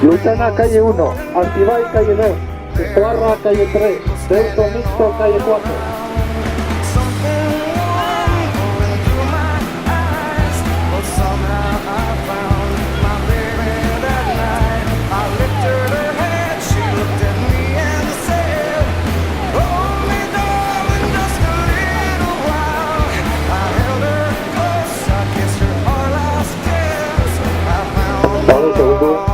Luchana, calle 1, Artibay, calle 2, Escobarra, calle 3, Deusto Mixto, calle 4. Vale, segundo.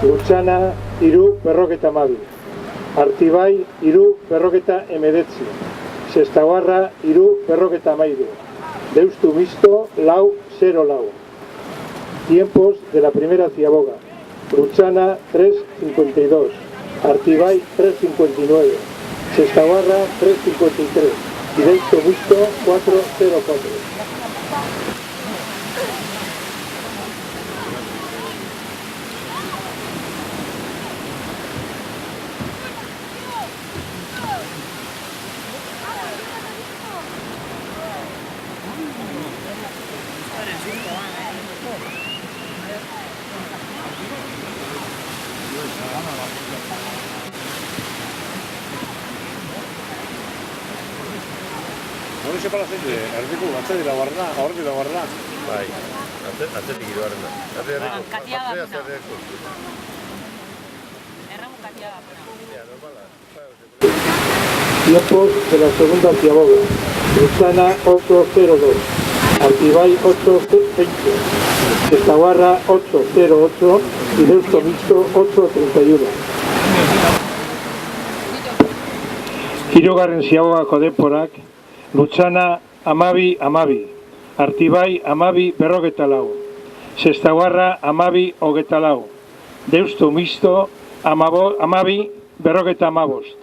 Luchana, iru, berroketa mabi. Artibay, iru, berroketa emedetzi. Sestabarra, iru, berroketa mairu. Deustu Mixto, lau, 0 lau. Tiempos de la primera ciaboga. Luchana, 3.52. Artibay, 3.59. Sestabarra, 3.53. Y Deustu Mixto, 4.04. Horixe pala zeite, erdiko atzedi da guarda, horreti da guarda. Bai, atzetik iruaren da. Katia da puna. Erramu katia da puna. Tiempos de la segunda ciaboga. Luchana, 8.02. Artibay, 8.20. Sestabarra, 8.08. Y Deusto Mixto, 8.31. Hirugarren ziabogako denporak, Luchana, amabi, Artibay, amabi, berroketa lau. Sestabarra, amabi, hogeta lau. Deusto Mixto, amabi, berroketa amabost.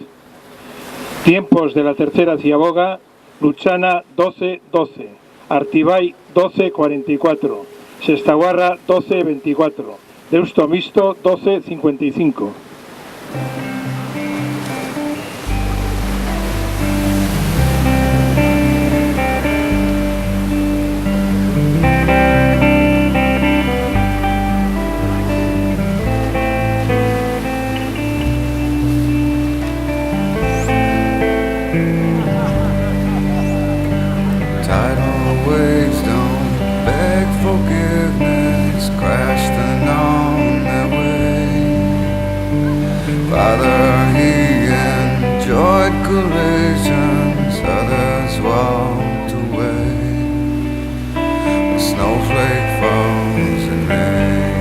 Tiempos de la tercera ciaboga, Luchana, 12-12. Artibay, 12-44. Sestabarra, 12-24. Deusto Mixto, 12-55. Father, he enjoyed collisions, others walked away. A snowflake falls in rain.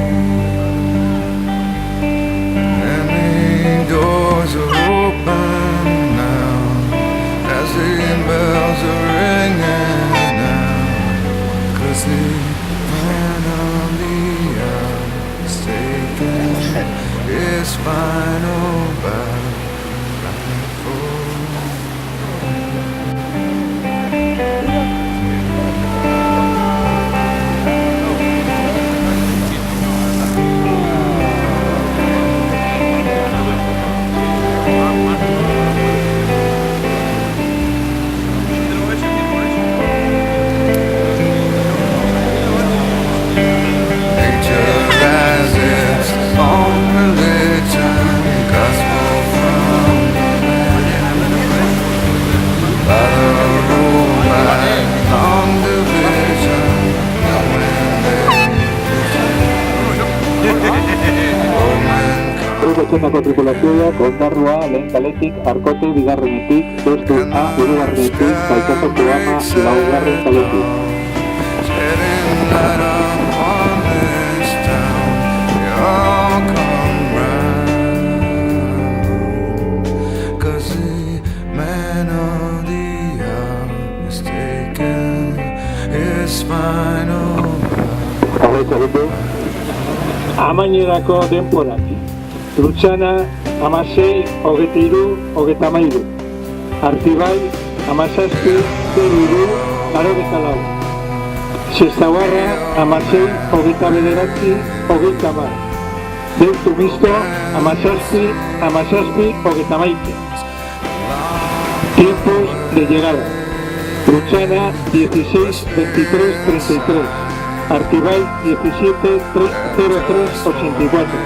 Many doors are open now, as the bells are ringing out, 'cause the finally are taken. His final bow. Kotxetako tripulazioak ondarrua lehen kaletik, arkote bigarrenetik, deustu A hirugarrenetik, baitxasoko ama laugarren kaletik. Setting light up on this town, we all come round. 'Cause the man of the hour has taken his final bow. Horretzagutu, amainerako denporak. Lutxana, 16, 23, 33. Artibai, 17, 03, 84. Sestabarra, 16, 29, 30. Deustu misto, 17, 30. Tiempos de llegada. Lutxana, 16, 23, 33. Artibai, 17, 03, 84.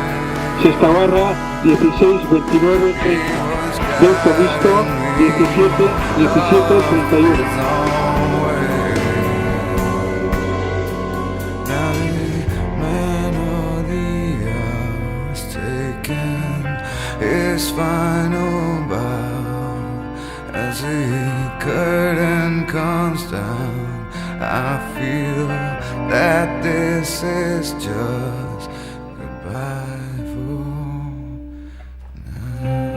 Sestabarra, 16, 29, 30. Deusto Visto, 17, 31. Now the man of the hour has taken his final bow. As the curtain comes down, I feel that this is just goodbye for now.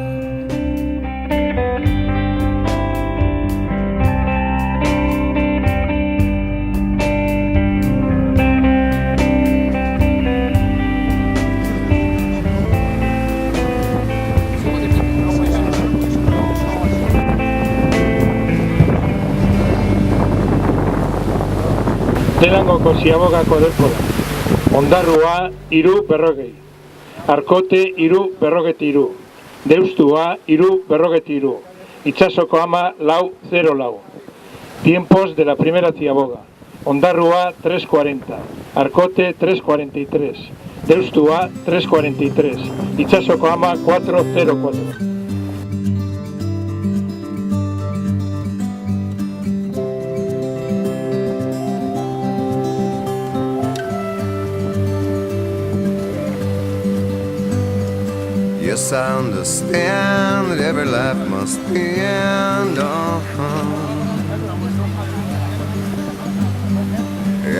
Delangoko Ziabogako denpora. Ondarrua 3 berrogei. Arkote 3 berrogeita 3. Deustua 3 berrogeita 3. Itsasoko ama 404. Tiempos de la primera Ziaboga. Ondarrua 3:40. Arkote 3:43. Deustua 3:43. Itsasoko ama 404. Yes, I understand that every life must end.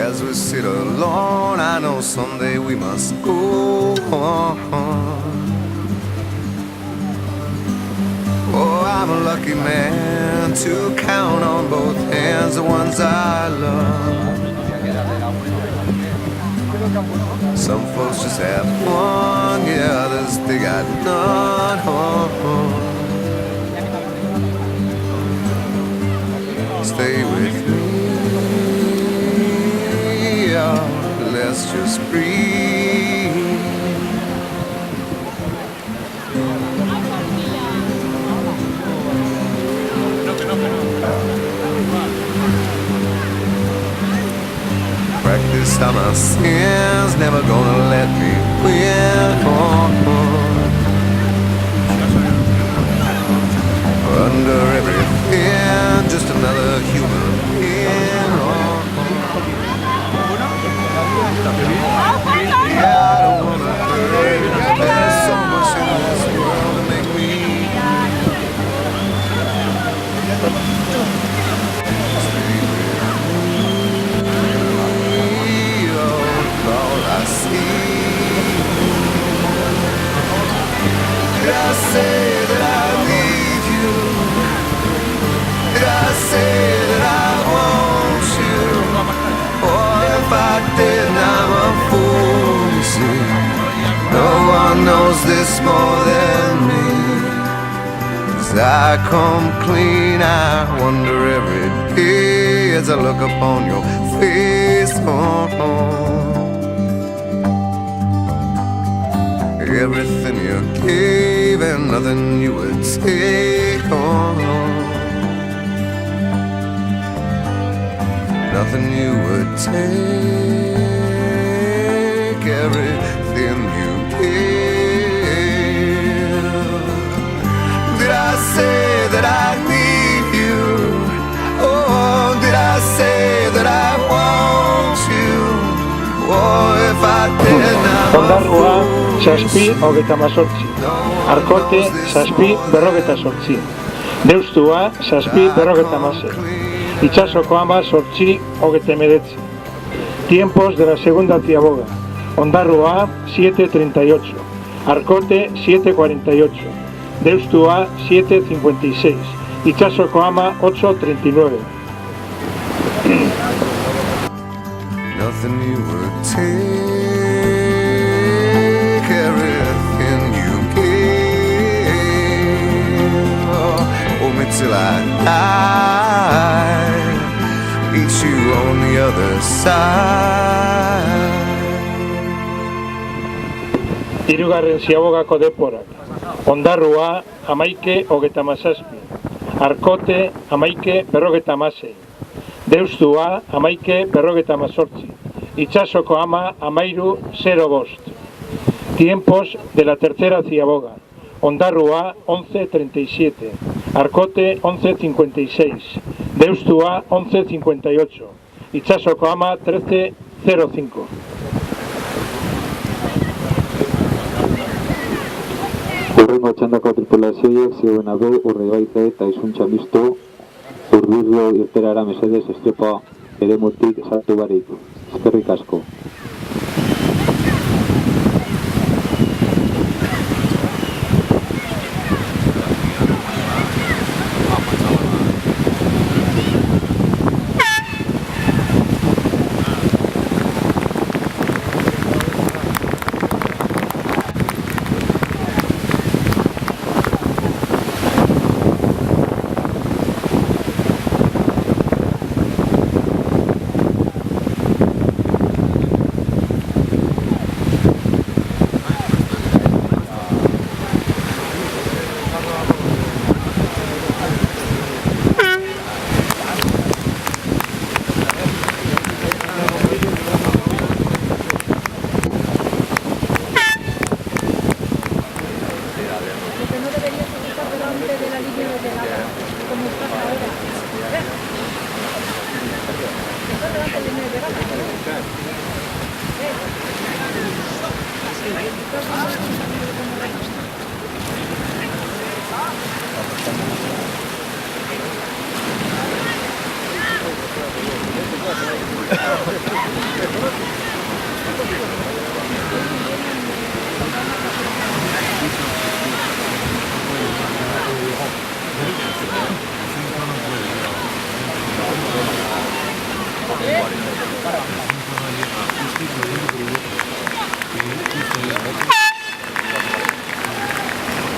As we sit alone, I know someday we must go on. Oh, I'm a lucky man to count on both hands the ones I love. Some folks just have fun, yeah, others they got none. Stay with me, yeah, let's just breathe. Practice on my sins, never gonna let me win. Under everything, just another human being. Yeah, I don't wanna hurt. There's so much in this world to make me. All I see. Did I say that I need you? Did I say that I want you? Or if I did, I'm a fool, you see. No one knows this more than me. As I come clean, I wonder every day as I look upon your face. Everything you gave and nothing you would take on. Nothing you would take. Everything you gave. Did I say that I need you? Oh, did I say that I want you? Oh, if I did, I'm a fool. zazpi hogeita mazortzi. Arkote zazpi berrogeta zortzi. Deustua zazpi berrogeta masei. Itxasoko ama zortzi hogeta emeretzi. Tiempos de la segunda ciaboga. Ondarrua 7:38. Arkote 7:48. Deustua 7:56. Itxasoko ama 8:39. Nothing you would take, everything you give. Oh, hold me till I die, meet you on the other side. Hirugarren ziabogako deporak. Ondarrua 11:37. Arkote 11:56. Deustua 11:58. Itxasoko ama 13:05. Tiempos de la tercera ciaboga. Ondarrua 11:37. Arkote 11:56. Deustua 11:58. Itxasoko ama 13:05. Urrengo txandako tripulazioiek zioen abe Urdaibaite eta Izuntza Misto Urbirro irterara mesedez estrepa eremutik sartu barik. Eskerrik asko.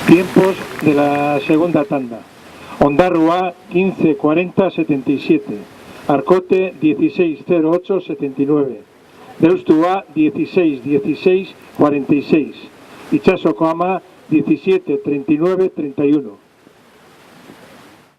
Tiempos de la segunda tanda. Ondarrua 15:40:77. Arkote 16:08:79. Deustua 16:16:46. Itxasoko ama 17:39:31.